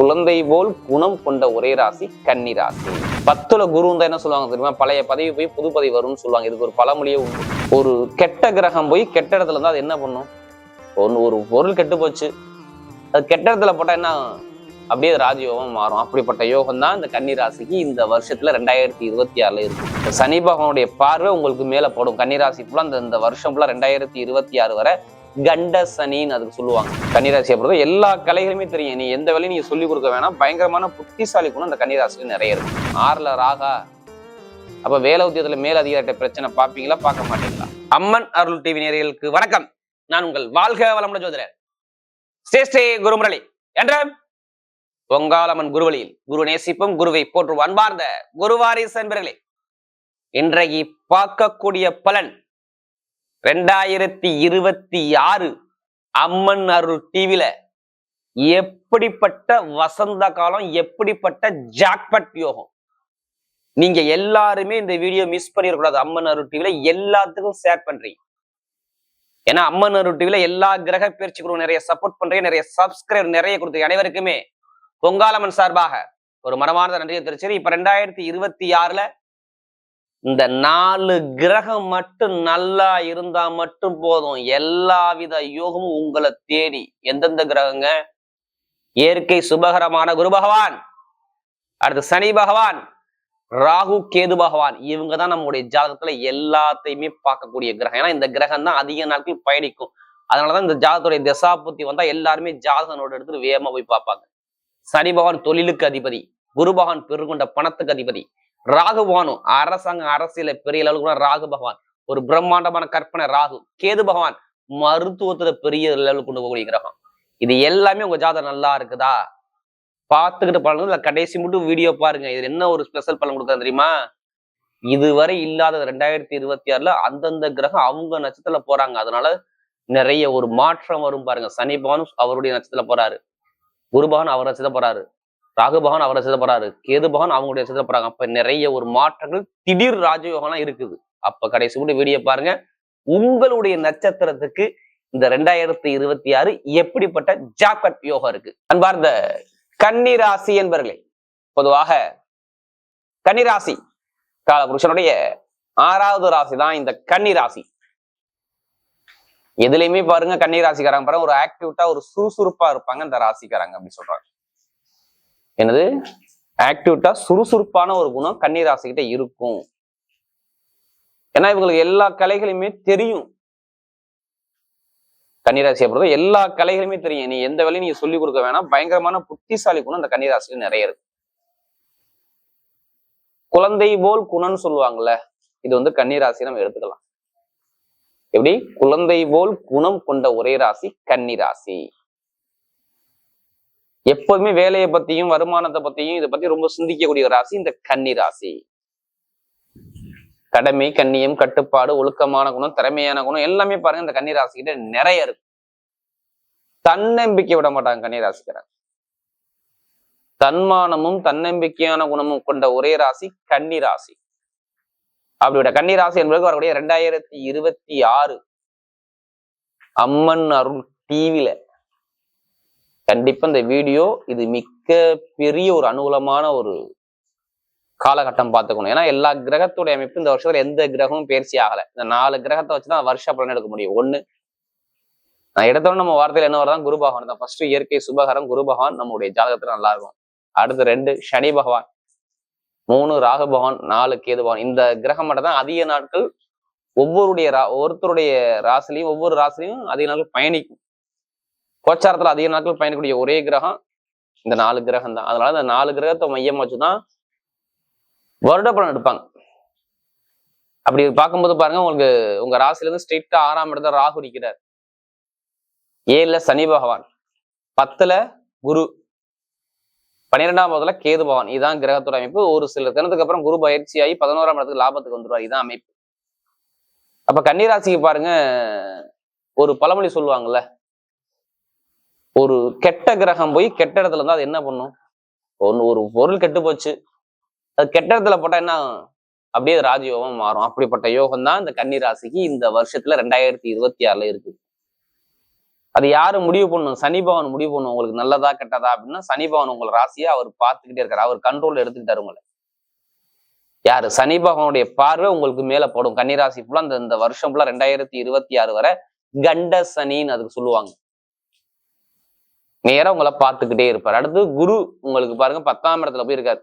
குழந்தை போல் குணம் கொண்ட ஒரே ராசி கன்னி ராசி. 10ல குரு இருந்தா என்ன சொல்லுவாங்க தெரியுமா? பழைய பதவி போய் புது பதவி வரும்னு சொல்லுவாங்க. இதுக்கு ஒரு பழமொழியே உண்டு. ஒரு கெட்ட கிரகம் போய் கெட்ட இடத்துல இருந்தா அது என்ன பண்ணும்? ஒரு பொருள் கெட்டு போச்சு, அது கெட்ட இடத்துல போட்டா என்ன, அப்படியே ராஜயோகம் மாறும். அப்படிப்பட்ட யோகம் தான் இந்த கன்னி ராசிக்கு இந்த வருஷத்துல 2026 இருக்கு. சனி பகவானுடைய பார்வை உங்களுக்கு மேல போடும். கன்னி ராசி ஃபுல்லா இந்த வருஷம் ஃபுல்லா 2026 வரை கண்ட சனின்னு அதுக்கு சொல்லுவாங்க. கன்னிராசியை பொறுத்த எல்லா கலைகளுமே தெரியும். நீ எந்த வேலையும் நீங்க சொல்லிக் கொடுக்க வேணாம். பயங்கரமான புத்திசாலி குணம் அந்த கன்னிராசியில நிறைய இருக்கு. 6ல ராகா. அப்ப வேலை உத்தியத்துல மேல் அதிகாரிட்ட பிரச்சனை பார்ப்பீங்களா, பார்க்க மாட்டீங்களா? அம்மன் அருள் டிவி நேயர்களுக்கு வணக்கம். நான் உங்கள் வாழ்க வளமுடன் ஜோதிடர் ஸ்ரீ குருமுரளி என்ற பொங்காலம்மன் குருவழியில் குரு நேசிப்பும் குருவை போற்றும் அன்பார்ந்த குருவாரிசு அன்பர்களே, இன்றைக்கு பார்க்கக்கூடிய பலன் 2026 அம்மன் அருள் டிவில எப்படிப்பட்ட வசந்த காலம், எப்படிப்பட்ட ஜாக்பட் யோகம். நீங்க எல்லாருமே இந்த வீடியோ மிஸ் பண்ணிடக்கூடாது. அம்மன் அருள் டிவில எல்லாத்துக்கும் ஷேர் பண்றீங்க. ஏன்னா அம்மன் அருள் டிவில எல்லா கிரக பயிற்சிகளும் நிறைய சப்போர்ட் பண்றீங்க, நிறைய சப்ஸ்கிரைபர் நிறைய கொடுத்து அனைவருக்குமே பொங்காலம்மன் சார்பாக ஒரு மனமார்ந்த நன்றியை தெரிவிச்சு, இப்ப 2026ல இந்த 4 கிரகம் மட்டும் நல்லா இருந்தா மட்டும் போதும். எல்லாவித யோகமும் உங்களை தேடி. எந்தெந்த கிரகங்க? இயற்கை சுபகரமான குரு பகவான், அடுத்து சனி பகவான், ராகு கேது பகவான். இவங்க தான் நம்முடைய ஜாதகத்துல எல்லாத்தையுமே பார்க்கக்கூடிய கிரகம். ஏன்னா இந்த கிரகம் தான் அதிக நாட்கள் பயணிக்கும். அதனாலதான் இந்த ஜாதகத்துடைய தசாபுத்தி வந்தா எல்லாருமே ஜாதக நோட் எடுத்துட்டு வேகமா போய் பார்ப்பாங்க. சனி பகவான் தொழிலுக்கு அதிபதி, குரு பகவான் பெருங்கொண்ட பணத்துக்கு அதிபதி, ராகு பகவானும் அரசாங்க அரசியல பெரிய அளவுக்கு கூட ராகு பகவான் ஒரு பிரம்மாண்டமான கற்பனை ராகு, கேது பகவான் மருத்துவத்துல பெரிய லெவலுக்கு கொண்டு போகக்கூடிய கிரகம். இது எல்லாமே உங்க ஜாதகம் நல்லா இருக்குதா பார்த்துக்கிட்டு பலன் இல்ல, கடைசி மட்டும் வீடியோ பாருங்க. இதுல என்ன ஒரு ஸ்பெஷல் பலன் கொடுக்குறது தெரியுமா? இதுவரை இல்லாத 2026ல அந்தந்த கிரகம் அவங்க நட்சத்திரத்துல போறாங்க. அதனால நிறைய ஒரு மாற்றம் வரும் பாருங்க. சனி பகவான் அவருடைய நட்சத்திரத்துல போறாரு, குரு பகவான் அவர் நட்சத்திரத்துல போறாரு, ராகு பகவான் அவரை சித போறாரு, கேது பகவான் அவங்களுடைய சித போறாங்க. அப்ப நிறைய ஒரு மாற்றங்கள், திடீர் ராஜயோகம்லாம் இருக்குது. அப்ப கடைசி கூட வீடியோ பாருங்க. உங்களுடைய நட்சத்திரத்துக்கு இந்த 2026 எப்படிப்பட்ட ஜாக்பட் யோகம் இருக்கு. அன்பார்ந்த கன்னி ராசி என்பர்களே, பொதுவாக கன்னி ராசி காலபுருஷனுடைய 6வது ராசி தான் இந்த கன்னி ராசி. எதுலையுமே பாருங்க கன்னி ராசிக்காரங்க பாருங்க ஒரு ஆக்டிவிட்டா ஒரு சுறுசுறுப்பா இருப்பாங்க இந்த ராசிக்காரங்க அப்படி சொல்றாங்க. என்னது? ஆக்டிவிட்டா சுறுசுறுப்பான ஒரு குணம் கன்னி ராசிக்கிட்ட இருக்கும். ஏன்னா இவங்களுக்கு எல்லா கலைகளுமே தெரியும். கன்னிராசியை பொறுத்த எல்லா கலைகளுமே தெரியும். நீ எந்த வேலையும் நீங்க சொல்லிக் கொடுக்க வேணாம். பயங்கரமான புத்திசாலி குணம் அந்த கன்னிராசியில நிறைய இருக்கு. குழந்தை போல் குணம்னு சொல்லுவாங்கல்ல, இது வந்து கன்னிராசி நம்ம எடுத்துக்கலாம். எப்படி? குழந்தை போல் குணம் கொண்ட ஒரே ராசி கன்னி ராசி. எப்போதுமே வேலையை பத்தியும் வருமானத்தை பத்தியும் இதை பத்தி ரொம்ப சிந்திக்கக்கூடிய ராசி இந்த கன்னி ராசி. கடமை, கண்ணியம், கட்டுப்பாடு, ஒழுக்கமான குணம், திறமையான குணம் எல்லாமே பாருங்க இந்த கன்னி ராசிக்கிட்ட நிறைய இருக்கு. தன்னம்பிக்கை விட மாட்டாங்க கன்னி ராசிக்கிறாங்க. தன்மானமும் தன்னம்பிக்கையான குணமும் கொண்ட ஒரே ராசி கன்னி ராசி. அப்படியோட கன்னி ராசி என்பது வரக்கூடிய 2026 அம்மன் அருள் டிவில கண்டிப்பா இந்த வீடியோ இது மிக்க பெரிய ஒரு அனுகூலமான ஒரு காலகட்டம் பார்த்துக்கணும். ஏன்னா எல்லா கிரகத்துடைய அமைப்பு இந்த வருஷத்துல எந்த கிரகமும் பயிற்சி ஆகல. இந்த 4 கிரகத்தை வச்சுதான் வருஷ பலன் எடுக்க முடியும். ஒண்ணு, நான் எடுத்தோட நம்ம வார்த்தையில என்ன வரதான் குரு பகவான் தான். ஃபர்ஸ்ட் இயற்கை சுபகரம் குரு பகவான் நம்முடைய ஜாதகத்துல நல்லா இருக்கும். அடுத்து 2 சனி பகவான், 3 ராகு பகவான், 4 கேது பகவான். இந்த கிரகம் மட்டும் தான் அதிக நாட்கள் ஒருத்தருடைய ராசிலையும் ஒவ்வொரு ராசிலையும் அதிக நாட்கள் பயணிக்கும். கோச்சாரத்துல அதிக நாட்கள் பயணிக்கக்கூடிய ஒரே கிரகம் இந்த 4 கிரகம் தான். அதனால இந்த 4 கிரகத்தை மையம் வச்சுதான் வருட பலன் எடுப்பாங்க. அப்படி பார்க்கும்போது பாருங்க, உங்களுக்கு உங்க ராசில இருந்து ஸ்ட்ரெயிட்டா 6ஆம் இடத்துல ராகு நிற்கிறார், 7ல சனி பகவான், 10ல குரு, 12ஆம் இடத்துல கேது பகவான். இதுதான் கிரகத்தோட அமைப்பு. ஒரு சில தினத்துக்கு அப்புறம் குரு பயிற்சியாகி 11ஆம் இடத்துக்கு லாபத்துக்கு வந்துருவார். இதுதான் அமைப்பு. அப்ப கன்னிராசிக்கு பாருங்க, ஒரு பழமொழி சொல்லுவாங்கல்ல, ஒரு கெட்ட கிரகம் போய் கெட்ட இடத்துல இருந்தா அது என்ன பண்ணும்? ஒரு பொருள் கெட்டு போச்சு, அது கெட்ட இடத்துல போட்டா என்ன, அப்படியே ராஜயோகம் மாறும். அப்படிப்பட்ட யோகம் தான் இந்த கன்னி ராசிக்கு இந்த வருஷத்துல 2026ல இருக்கு. அது யாரு முடிவு பண்ணணும்? சனி பகவான் முடிவு பண்ணும் உங்களுக்கு நல்லதா கெட்டதா அப்படின்னா. சனி பகவான் உங்களை ராசியை அவர் பார்த்துக்கிட்டே இருக்காரு, அவர் கண்ட்ரோல் எடுத்துக்கிட்டாரு உங்களை. யாரு? சனி பகவானுடைய பார்வை உங்களுக்கு மேல படும். கன்னிராசி ஃபுல்லா இந்த வருஷம் ஃபுல்லா 2026 வரை கண்ட சனின்னு அதுக்கு சொல்லுவாங்க. நேரம் உங்களை பார்த்துக்கிட்டே இருப்பார். அடுத்து குரு உங்களுக்கு பாருங்க 10ஆம் இடத்துல போய் இருக்காரு.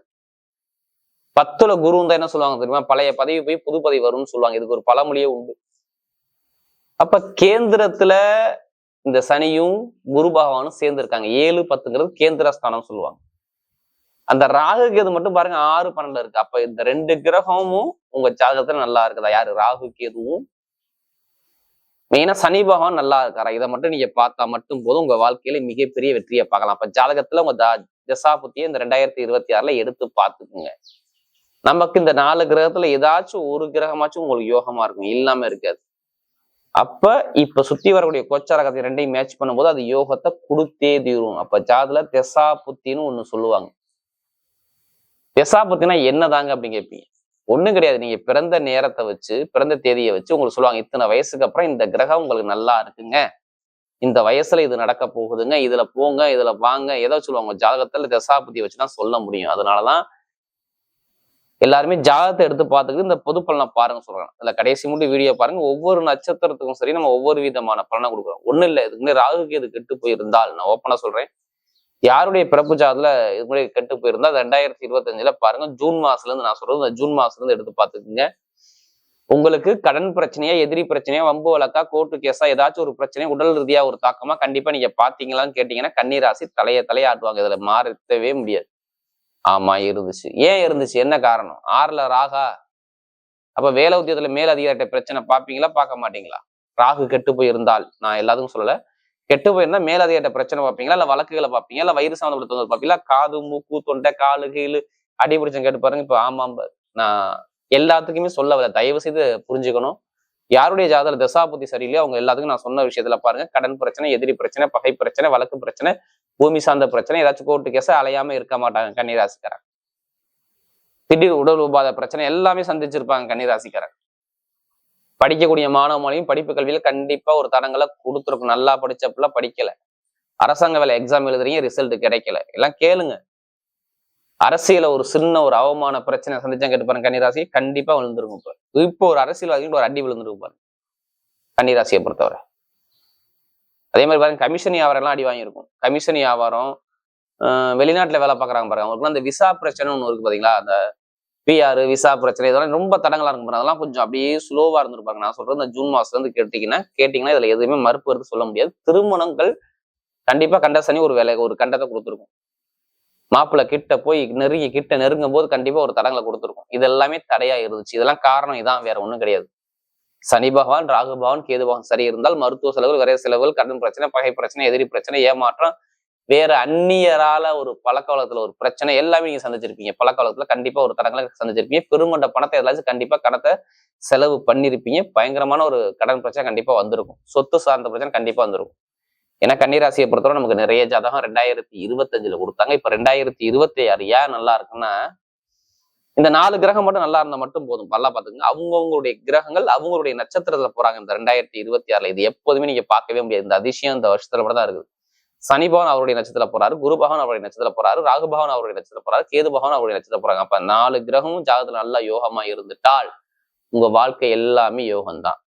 10ல குரு தான் என்ன சொல்லுவாங்க தெரியுமா? பழைய பதவி போய் புது பதவி வரும்னு சொல்லுவாங்க. இதுக்கு ஒரு பழமொழியே உண்டு. அப்ப கேந்திரத்துல இந்த சனியும் குரு பகவானும் சேர்ந்து இருக்காங்க. 7, 10ங்கிறது கேந்திர ஸ்தானம் சொல்லுவாங்க. அந்த ராகு கேது மட்டும் பாருங்க 6, 12 இருக்கு. அப்ப இந்த 2 கிரகமும் உங்க ஜாதகத்துல நல்லா இருக்குதா? யாரு? ராகு கேதுவும். மெயினா சனி பகவான் நல்லா இருக்காரா? இதை மட்டும் நீங்க பார்த்தா மட்டும் போதும் உங்க வாழ்க்கையில மிகப்பெரிய வெற்றியை பார்க்கலாம். அப்ப ஜாதகத்துல உங்க தசாபுத்தியை இந்த 2026ல எடுத்து பார்த்துக்குங்க. நமக்கு இந்த 4 கிரகத்துல ஏதாச்சும் ஒரு கிரகமாச்சும் உங்களுக்கு யோகமா இருக்கும், இல்லாம இருக்காது. அப்ப இப்ப சுத்தி வரக்கூடிய கோச்சாரகத்தை 2ஐயும் மேட்ச் பண்ணும்போது அது யோகத்தை கொடுத்தே தீரும். அப்ப ஜாதல தசாபுத்தின்னு ஒண்ணு சொல்லுவாங்க. தசாபுத்தினா என்னதாங்க அப்படின்னு கேட்பீங்க. ஒண்ணும் கிடையாது. நீங்க பிறந்த நேரத்தை வச்சு, பிறந்த தேதியை வச்சு உங்களுக்கு சொல்லுவாங்க, இத்தனை வயசுக்கு அப்புறம் இந்த கிரகம் உங்களுக்கு நல்லா இருக்குங்க, இந்த வயசுல இது நடக்க போகுதுங்க, இதுல போங்க, இதுல வாங்க, ஏதோ சொல்லுவாங்க. ஜாதகத்துல தசாபுத்தியை வச்சுதான் சொல்ல முடியும். அதனாலதான் எல்லாருமே ஜாதகத்தை எடுத்து பார்த்துக்கிட்டு இந்த பொது பலனை பாருங்க சொல்றாங்க. இதுல கடைசி மட்டும் வீடியோ பாருங்க. ஒவ்வொரு நட்சத்திரத்துக்கும் சரி நம்ம ஒவ்வொரு விதமான பலனை கொடுக்குறோம். ஒண்ணும் இல்லை, இதுக்கு ராகுக்கு இது கெட்டு போயிருந்தால், நான் ஓப்பனா சொல்றேன், யாருடைய பிறப்பு ஜாதத்துல இது மாதிரி கெட்டு போயிருந்தா 2025ல பாருங்க. ஜூன் மாசத்துல இருந்து நான் சொல்றது, இந்த ஜூன் மாசத்துல இருந்து எடுத்து பார்த்துக்குங்க. உங்களுக்கு கடன் பிரச்சனையா, எதிரி பிரச்சனையா, வம்பு வழக்கா, கோர்ட்டு கேஸா, ஏதாச்சும் ஒரு பிரச்சனையா, உடல் ரீதியா ஒரு தாக்கமா கண்டிப்பா நீங்க பாத்தீங்களான்னு கேட்டீங்கன்னா கன்னிராசி தலையாட்டுவாங்க. இதுல மாறவே முடியாது. ஆமா இருந்துச்சு. ஏன் இருந்துச்சு? என்ன காரணம்? 6ல ராகா. அப்ப வேலை உத்தியத்துல மேல் அதிகாரிட்ட பிரச்சனை பார்ப்பீங்களா, பார்க்க மாட்டீங்களா? ராகு கெட்டு போயிருந்தால், நான் எல்லாத்துக்கும் சொல்லல, கெட்டு போயிருந்தா மேல் அதிகாரிட்ட பிரச்சனை பார்ப்பீங்களா, இல்ல வழக்குகளை பார்ப்பீங்க, இல்ல வயிறு சம்மந்தப்பட்ட பார்ப்பீங்களா, காது, மூக்கு, தொண்டை, காலு, கீழு, அடிபிடிச்சம் கேட்டு பாருங்க. இப்ப ஆமாம், நான் எல்லாத்துக்குமே சொல்ல வரல, தயவு செய்து புரிஞ்சுக்கணும். யாருடைய ஜாதக தசாபுத்தி சரியில்லையோ அவங்க எல்லாத்துக்கும் நான் சொன்ன விஷயத்துல பாருங்க. கடன் பிரச்சனை, எதிரி பிரச்சனை, பகை பிரச்சனை, வழக்கு பிரச்சனை, பூமி சார்ந்த பிரச்சனை, ஏதாச்சும் கோர்ட்டு கேஸ அலையாம இருக்க மாட்டாங்க கன்னிராசிக்காரன். திடீர் உடல் உபாத பிரச்சனை எல்லாமே சந்திச்சிருப்பாங்க கன்னிராசிக்காரன். படிக்கக்கூடிய மாணவர்களையும் படிப்பு கல்வியில கண்டிப்பா ஒரு தடங்களை கொடுத்துருக்கும். நல்லா படிச்சப்பல படிக்கல, அரசாங்க வேலை எக்ஸாம் எழுதுறீங்க, ரிசல்ட் கிடைக்கல, எல்லாம் கேளுங்க. அரசியல ஒரு சின்ன ஒரு அவமான பிரச்சனை சந்திச்சா கேட்டு பாருங்க கன்னிராசி, கண்டிப்பா விழுந்துருக்கும். இப்போ ஒரு அரசியல்வாதிகள் ஒரு அடி விழுந்துருக்கும் பாருங்க கன்னிராசியை பொறுத்தவரை. அதே மாதிரி பாருங்க கமிஷன் வியாபாரம் எல்லாம் அடி வாங்கியிருக்கும். கமிஷன் வியாபாரம், வெளிநாட்டுல வேலை பார்க்குறாங்க பாருங்க, அவங்களுக்குலாம் அந்த விசா பிரச்சனை ஒன்று இருக்கு பாத்தீங்களா, அந்த பிஆர் விசா பிரச்சனை, இதெல்லாம் ரொம்ப தடங்களா இருக்கும் பாருங்க. அதெல்லாம் கொஞ்சம் அப்படியே ஸ்லோவா இருந்திருப்பாங்க. நான் சொல்றது இந்த ஜூன் மாசத்துல இருந்து கேட்டீங்கன்னா இதுல எதுவுமே மறுப்பு எடுத்து சொல்ல முடியாது. திருமணங்கள் கண்டிப்பா கண்ட சனி ஒரு கண்டத்தை கொடுத்துருக்கும். மாப்பிள்ளை கிட்ட போய் நெருங்கும் போது கண்டிப்பா ஒரு தடங்களை கொடுத்துருக்கும். இது எல்லாமே தடையா இருந்துச்சு. இதெல்லாம் காரணம் இதான், வேற ஒண்ணும் கிடையாது. சனி பகவான், ராகு பகவான், கேது பகவான் சரி இருந்தால் மருத்துவ செலவுகள், விரைய செலவுகள், கடன் பிரச்சனை, பகை பிரச்சனை, எதிரி பிரச்சனை, ஏமாற்றம், வேற அந்நியரால ஒரு பழக்க வழக்கத்துல ஒரு பிரச்சனை எல்லாமே நீங்க சந்திச்சிருப்பீங்க. பழக்க வழக்கத்துல கண்டிப்பா ஒரு தடங்களை சந்திச்சிருப்பீங்க. பெருங்கொண்ட பணத்தை ஏதாச்சும் கண்டிப்பா கடத்தை செலவு பண்ணிருப்பீங்க. பயங்கரமான ஒரு கடன் பிரச்சனை கண்டிப்பா வந்திருக்கும். சொத்து சார்ந்த பிரச்சனை கண்டிப்பா வந்திருக்கும். ஏன்னா கன்னிராசியை பொறுத்தவரை நமக்கு நிறைய ஜாதகம் 2025ல கொடுத்தாங்க. இப்ப 2026 ஏன் நல்லா இருக்குன்னா, இந்த 4 கிரகம் மட்டும் நல்லா இருந்தா மட்டும் போதும். நல்லா பாத்துக்கோங்க. அவங்களுடைய கிரகங்கள் அவங்களுடைய நட்சத்திரத்துல போறாங்க இந்த 2026ல. இது எப்போதுமே நீங்க பார்க்கவே முடியாது. இந்த அதிசயம் இந்த வருஷத்துல மட்டும் தான் இருக்குது. சனி பகவான் அவருடைய நட்சத்திரத்துல போறாரு, குரு பகவான் அவருடைய நட்சத்திரத்துல போறாரு, ராகு பகவான் அவருடைய நட்சத்திரத்துல போறாரு, கேது பகவான் அவருடைய நட்சத்திரத்துல போறாங்க. அப்ப 4 கிரகமும் ஜாதகத்துல நல்லா யோகமா இருந்துட்டால் உங்க வாழ்க்கை எல்லாமே யோகம்தான்.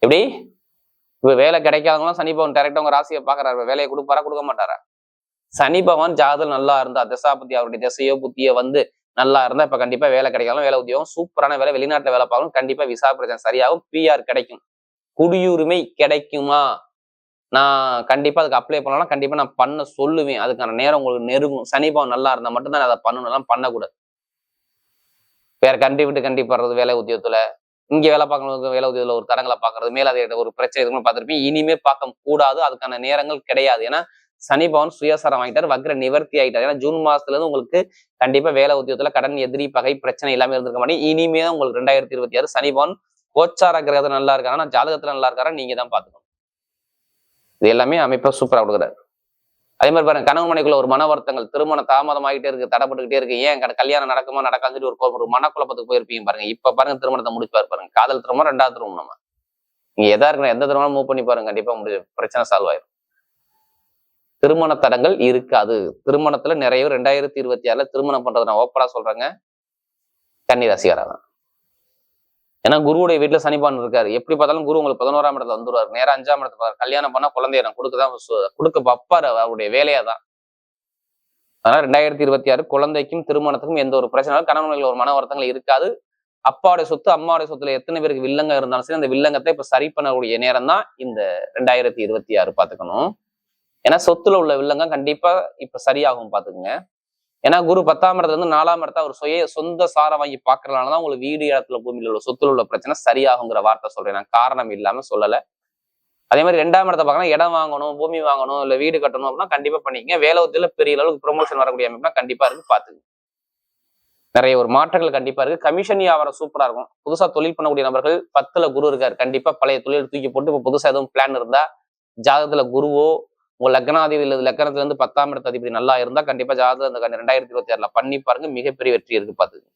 எப்படி? இப்ப வேலை கிடைக்காதவங்களாம் சனி பகவான் டைரக்டா உங்க ராசியை பாக்குறாரு, வேலையை கொடுப்பாரா கொடுக்க மாட்டாரா? சனி பகவான் ஜாதகம் நல்லா இருந்தா, தசாபதி அவருடைய திசையோ புத்தியோ நல்லா இருந்தா இப்ப கண்டிப்பா வேலை கிடைக்காலும், வேலை உத்தியோகம் சூப்பரான வேலை, வெளிநாட்டுல வேலை பார்க்கணும், கண்டிப்பா விசா பிரச்சனை சரியாகும், பிஆர் கிடைக்கும், குடியுரிமை கிடைக்குமா, நான் கண்டிப்பா அதுக்கு அப்ளை பண்ணலாம், கண்டிப்பா நான் பண்ண சொல்லுவேன். அதுக்கான நேரம் உங்களுக்கு நெருங்கும். சனி பகவான் நல்லா இருந்தா மட்டும்தான் அதை பண்ணணும், பண்ணக்கூடாது. வேற கண்டி விட்டு கண்டி படுறது வேலை உத்தியோகத்துல, இங்க வேலை பார்க்கணும், வேலை உதவியில ஒரு தடங்களை பார்க்கறது, மேலாதிகாரி ஒரு பிரச்சனை இதுக்கு பார்த்துருப்பீங்க. இனிமே பார்க்க கூடாது, அதுக்கான நேரங்கள் கிடையாது. ஏன்னா சனி பவன் சுயசாரம் வாங்கிட்டாரு, வக்ர நிவர்த்தி ஆகிட்டாரு. ஏன்னா ஜூன் மாசத்துல இருந்து உங்களுக்கு கண்டிப்பா வேலை உத்தியோகத்துல கடன், எதிரி, பகை பிரச்சனை எல்லாமே இருந்திருக்க மாட்டேங்க. இனிமே தான் உங்களுக்கு 2026 சனி பவன் கோச்சார கிரகத்துல நல்லா இருக்காரு, ஆனா ஜாதகத்துல நல்லா இருக்காரா நீங்க தான் பாத்துக்கணும். இது எல்லாமே அமைப்பா சூப்பரா கொடுக்குறாரு. அதே மாதிரி பாருங்க, கணவன் மனைக்குள்ள ஒரு மன வருத்தங்கள், திருமணம் தாமதம் ஆகிட்டே இருக்கு, தடைப்பட்டுக்கிட்டே இருக்கு, ஏன் கல்யாணம் நடக்குமா நடக்காதுன்னு ஒரு மனக்குழப்பத்துக்கு போயிருப்பீங்க பாருங்க. இப்ப பாருங்க திருமணத்தை முடிப்பாரு பாருங்க. காதல் திருமணம், 2வது திருமணம். நீங்க எதா இருக்கணும், எந்த திருமணம் மூவ் பண்ணி பாருங்க, கண்டிப்பா முடிஞ்ச பிரச்சனை சால்வ் ஆயிரும். திருமண தடங்கள் இருக்காது. திருமணத்துல நிறைய 2026 திருமணம் பண்றது நான் ஓப்பரா சொல்றேங்க, கன்னி ராசிக்காரா தான். ஏன்னா குருவுடைய வீட்டுல சனிபான் இருக்காரு. எப்படி பார்த்தாலும் குரு உங்களுக்கு 11ஆம் இடத்துல வந்துருவாரு. நேரம் 5ஆம் இடத்துல கல்யாணம் பண்ணா குழந்தைய நான் கொடுக்க வைப்பாரு. அவருடைய வேலையா தான். அதனால 2026 குழந்தைக்கும் திருமணத்துக்கும் எந்த ஒரு பிரச்சனையும், கணவன்கள் ஒரு மன வருத்தங்கள் இருக்காது. அப்பாவுடைய சொத்து அம்மாவுடைய சொத்துல எத்தனை பேருக்கு வில்லங்க இருந்தாலும் சரி, அந்த வில்லங்கத்தை இப்ப சரி பண்ணக்கூடிய நேரம் தான் இந்த 2026 பாத்துக்கணும். ஏன்னா சொத்துல உள்ள வில்லங்கம் கண்டிப்பா இப்ப சரியாகும் பாத்துக்குங்க. ஏன்னா குரு 10ஆம் இடத்துல இருந்து 4ஆம் இடத்த அவர் சொந்த சாரம் வாங்கி பாக்குறதுனாலதான் உங்களுக்கு வீடு இடத்துல பூமியில உள்ள சொத்துல உள்ள பிரச்சனை சரியாகுங்கிற வார்த்தை சொல்றேன். நான் காரணம் இல்லாம சொல்லல. அதே மாதிரி 2ஆம் இடத்தை பார்க்கணும், இடம் வாங்கணும், பூமி வாங்கணும், இல்ல வீடு கட்டணும் அப்படின்னா கண்டிப்பா பண்ணிக்கங்க. வேலை உத்தியில பெரிய அளவுக்கு ப்ரொமோஷன் வரக்கூடிய அமைப்புனா கண்டிப்பா இருக்கு, பாத்துங்க. நிறைய ஒரு மாற்றங்கள் கண்டிப்பா இருக்கு. கமிஷன் வியாபாரம் சூப்பரா இருக்கும். புதுசா தொழில் பண்ணக்கூடிய நபர்கள் 10ல குரு இருக்காரு. கண்டிப்பா பழைய தொழில் தூக்கி போட்டு இப்ப புதுசா எதுவும் பிளான் இருந்தா, ஜாதகத்துல குருவோ உங்க லக்னாதிபதி லக்னத்துல இருந்து 10ஆம் இடத்து அதிபதி நல்லா இருந்தா கண்டிப்பா ஜாதகம் இந்த 2026 பண்ணி பாருங்க, மிகப்பெரிய வெற்றி இருக்கு பாத்துங்க.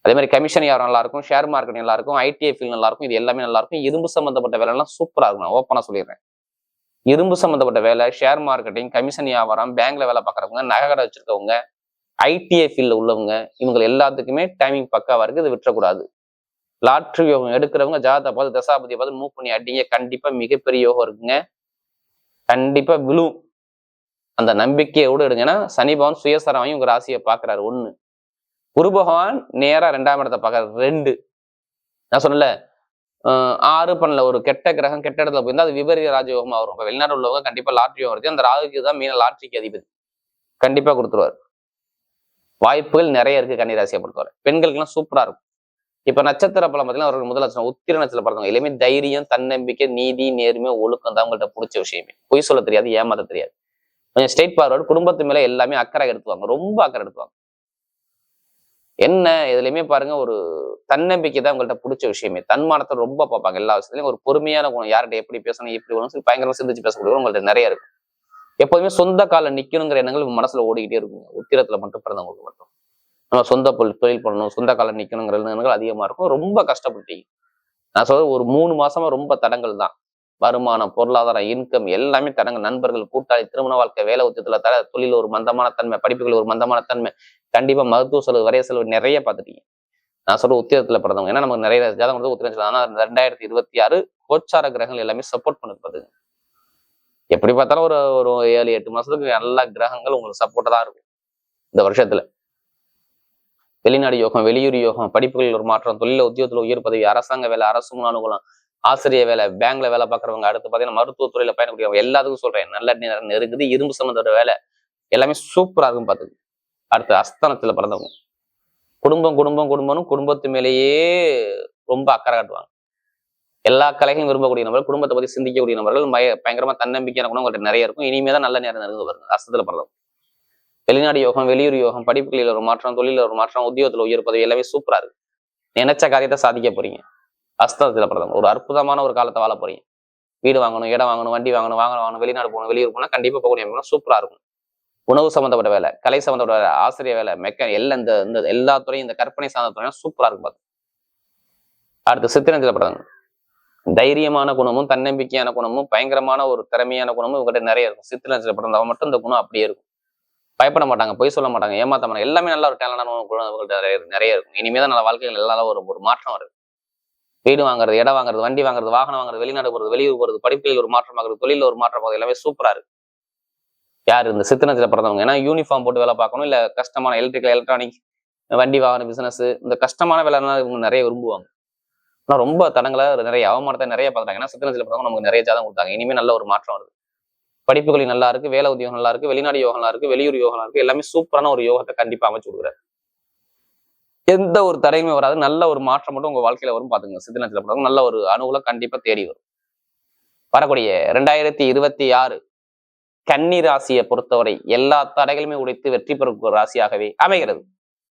அதே மாதிரி கமிஷன் வியாபாரம் நல்லா இருக்கும், ஷேர் மார்க்கெட் நல்லா இருக்கும், ஐடிஐ ஃபீல்ட் நல்லா இருக்கும். இது எல்லாமே நல்லா இருக்கும். இரும்பு சம்பந்தப்பட்ட வேலை எல்லாம் சூப்பரா இருக்கும். நான் ஓப்பனா சொல்லிடுறேன். இரும்பு சம்பந்தப்பட்ட வேலை, ஷேர் மார்க்கெட்டிங், கமிஷன் வியாபாரம், பேங்க்ல வேலை பார்க்கறவங்க, நகை கடை வச்சிருக்கவங்க, ஐடிஐ ஃபீல்ட்ல உள்ளவங்க, இவங்க எல்லாத்துக்குமே டைமிங் பக்காவா இருக்கு. இது விட்டுறக்கூடாது. லாட்ரி யோகம் எடுக்கிறவங்க ஜாதகத்தை பார்த்து தசாபதியை பார்த்து மூவ் பண்ணி அடிங்க, கண்டிப்பா மிகப்பெரிய யோகம் இருக்குங்க. கண்டிப்பா விழும். அந்த நம்பிக்கையோடு எடுங்க. ஏன்னா சனி பகவான் சுயசரம் வாங்கி உங்க ராசியை பாக்குறாரு. 1 குரு பகவான் நேரா 2ஆம் இடத்தை பாக்குறாரு. 2 நான் சொன்னல 6 பண்ணல ஒரு கெட்ட கிரகம் கெட்ட இடத்துல போயிருந்தா அது விபரீத ராஜயோகமா வரும். இப்ப வெளிநாடு உள்ளவங்க கண்டிப்பா லாட்ரி யோகம் வருது. அந்த ராகுக்கு தான் மீன லாட்ரிக்கு அதிபதி. கண்டிப்பா கொடுத்துருவாரு. வாய்ப்புகள் நிறைய இருக்கு கன்னிராசியை பொறுத்தவரை. பெண்களுக்கு சூப்பரா இருக்கும். இப்ப நட்சத்திர பலம் பார்த்தீங்கன்னா அவர்கள் முதல் லட்சணம் உத்திர நட்சத்திர பிறந்தவங்க எல்லாமே தைரியம், தன்னம்பிக்கை, நீதி, நேர்மை, ஒழுக்கம் தான் அவங்கள்ட்ட பிடிச்ச விஷயமே. பொய் சொல்ல தெரியாது, ஏமாத்த தெரியாது. கொஞ்சம் ஸ்ட்ரெயிட் ஃபார்வர்டு, குடும்பத்து மேல எல்லாமே அக்கறை எடுத்துவாங்க, ரொம்ப அக்கறை எடுத்துவாங்க. என்ன இதுலயுமே பாருங்க, ஒரு தன்னம்பிக்கை தான் உங்கள்ட்ட பிடிச்ச விஷயமே. தன்மானத்தை ரொம்ப பார்ப்பாங்க எல்லா விஷயத்துலயும். ஒரு பொறுமையான குணம், யார்கிட்ட எப்படி பேசணும் எப்படி சொல்லி பயங்கரமா சிந்திச்சு பேசக்கூடிய உங்கள்ட்ட நிறைய இருக்கும். எப்போதுமே சொந்த கால நிக்கணுங்கிற எண்ணங்கள் மனசுல ஓடிக்கிட்டே இருக்குங்க. உத்திரத்துல மட்டும் பிறந்தவங்களுக்கு மட்டும் நம்ம சொந்த தொழில் பண்ணணும், சொந்த காலம் நிக்கணுங்கிற எண்ணங்கள் அதிகமா இருக்கும். ரொம்ப கஷ்டப்பட்டீங்க. நான் சொல்றது ஒரு 3 மாசமா ரொம்ப தடங்கள் தான். வருமானம், பொருளாதாரம், இன்கம் எல்லாமே தடங்கள். நண்பர்கள், கூட்டாளி, திருமண வாழ்க்கை, வேலை உத்தியத்துல தொழில் ஒரு மந்தமான தன்மை, படிப்புகள் ஒரு மந்தமான தன்மை, கண்டிப்பா மருத்துவ செலவு, வரைய செலவு நிறைய பார்த்துட்டீங்க. நான் சொல்ற உத்திரத்துல பிறந்தவங்க. ஏன்னா நமக்கு நிறைய ஜாதகம் வந்து உத்திரம் சொல்லலாம். ஆனா 2026 கோச்சார கிரகங்கள் எல்லாமே சப்போர்ட் பண்ணுறது. எப்படி பார்த்தாலும் ஒரு 7-8 மாசத்துக்கு எல்லா கிரகங்கள் உங்களுக்கு சப்போர்ட்டா தான் இருக்கும் இந்த வருஷத்துல. வெளிநாடு யோகம், வெளியூர் யோகம், படிப்புகளில் ஒரு மாற்றம், தொழில உத்தியோகத்துல உயர் பதவி, அரசாங்க வேலை, அரசு முன் அனுகூலம், ஆசிரியர் வேலை, பேங்க்ல வேலை பார்க்குறவங்க, அடுத்து பார்த்தீங்கன்னா மருத்துவத்துறையில பயணக்கூடியவங்க எல்லாத்துக்கும் சொல்றேன். நல்ல நேரம் நெருங்குது. இரும்பு சம்பந்தோட வேலை எல்லாமே சூப்பரா இருக்கும் பார்த்துக்கு. அடுத்து அஸ்தானத்துல பிறந்தவங்க குடும்பம்னு குடும்பத்து மேலேயே ரொம்ப அக்கறை காட்டுவாங்க. எல்லா கலைகளும் விரும்பக்கூடிய நபர்கள், குடும்பத்தை பத்தி சிந்திக்கக்கூடிய நபர்கள், பயங்கரமா தன்னம்பிக்கையான குணம் உங்கள்கிட்ட நிறைய இருக்கும். இனிமேதான் நல்ல நேரம் நெருங்கு வருங்க அஸ்தத்துல பிறந்தவங்க. வெளிநாடு யோகம், வெளியூர் யோகம், படிப்புகளில் ஒரு மாற்றம், தொழில ஒரு மாற்றம், உத்தியோகத்துல உயர் பதவி எல்லாமே சூப்பரா இருக்கு. நினைச்ச காரியத்தை சாதிக்க போறீங்க. அஸ்தத்துல பிறந்தவங்க ஒரு அற்புதமான ஒரு காலத்தை வாழ போறீங்க. வீடு வாங்கணும், இடம் வாங்கணும், வண்டி வாங்கணும், வெளிநாடு போகணும், வெளியூர் போனா கண்டிப்பா போகக்கூடிய சூப்பரா இருக்கும். உணவு சம்பந்தப்பட்ட வேலை, கலை சம்பந்தப்பட்ட வேலை, ஆசிரியர் வேலை, எல்லாம் இந்த எல்லா துறையும், இந்த கற்பனை சார்ந்த துறையும் சூப்பரா இருக்கும் பார்த்து. அடுத்து சித்திரத்துல பிறந்தவங்க தைரியமான குணமும், தன்னம்பிக்கையான குணமும், பயங்கரமான ஒரு திறமையான குணமும் இவங்ககிட்ட நிறைய இருக்கும். சித்திரத்துல பிறந்தவங்க மட்டும் இந்த குணம் அப்படியே இருக்கும். பயப்பட மாட்டாங்க, பொய் சொல்ல மாட்டாங்க, ஏமாத்த மாட்டாங்க. எல்லாமே நல்ல ஒரு டேலண்டான குணம் இவங்கள்ட்ட நிறைய இருக்கும். இனிமேதான் நல்ல வாழ்க்கைகள் எல்லாரும் ஒரு மாற்றம் வருது. வீடு வாங்குறது, இடம் வாங்குறது, வண்டி வாங்குறது, வாகனம் வாங்குறது, வெளிநாடு போறது, வெளியூர் போறது, படிப்புகளில் ஒரு மாற்றம் ஆகுறது, தொழில ஒரு மாற்றம் ஆகுது, எல்லாமே சூப்பரா இருக்கு. யாரு இந்த சித்திரத்துல பிறந்தவங்க. ஏன்னா யூனிஃபார்ம் போட்டு வேலை பார்க்கணும், இல்ல கஷ்டமான எலக்ட்ரானிக், வண்டி வாகன பிசினஸ், இந்த கஷ்டமான வேலைலாம் இவங்க நிறைய விரும்புவாங்க. ஆனா ரொம்ப தடங்களை, நிறைய அவமானத்தை நிறைய பார்த்தாங்க. ஏன்னா சித்திரத்துல பிறந்தவங்க நமக்கு நிறைய ஜாதகம் கொடுத்தாங்க. இனிமே நல்ல ஒரு மாற்றம் வருது. படிப்புகளில் நல்லா இருக்கு, வேலை உத்தியோகம் நல்லா இருக்கு, வெளிநாடு யோகம் நல்லா இருக்கு, வெளியூர் யோகம் இருக்கு, எல்லாமே சூப்பரான ஒரு யோகத்தை கண்டிப்பா அமைச்சு கொடுக்குறாரு. எந்த ஒரு தடையுமே வராது. நல்ல ஒரு மாற்றம் மட்டும் உங்க வாழ்க்கையில வரும் பாத்துங்க. சித்திரத்துல பிறந்தவங்க நல்ல ஒரு அனுகூலம் கண்டிப்பா தேடி வரும். வரக்கூடிய 2026 கன்னி ராசியை பொறுத்தவரை எல்லா தடைகளுமே உடைத்து வெற்றி பெறும் ராசியாகவே அமைகிறது.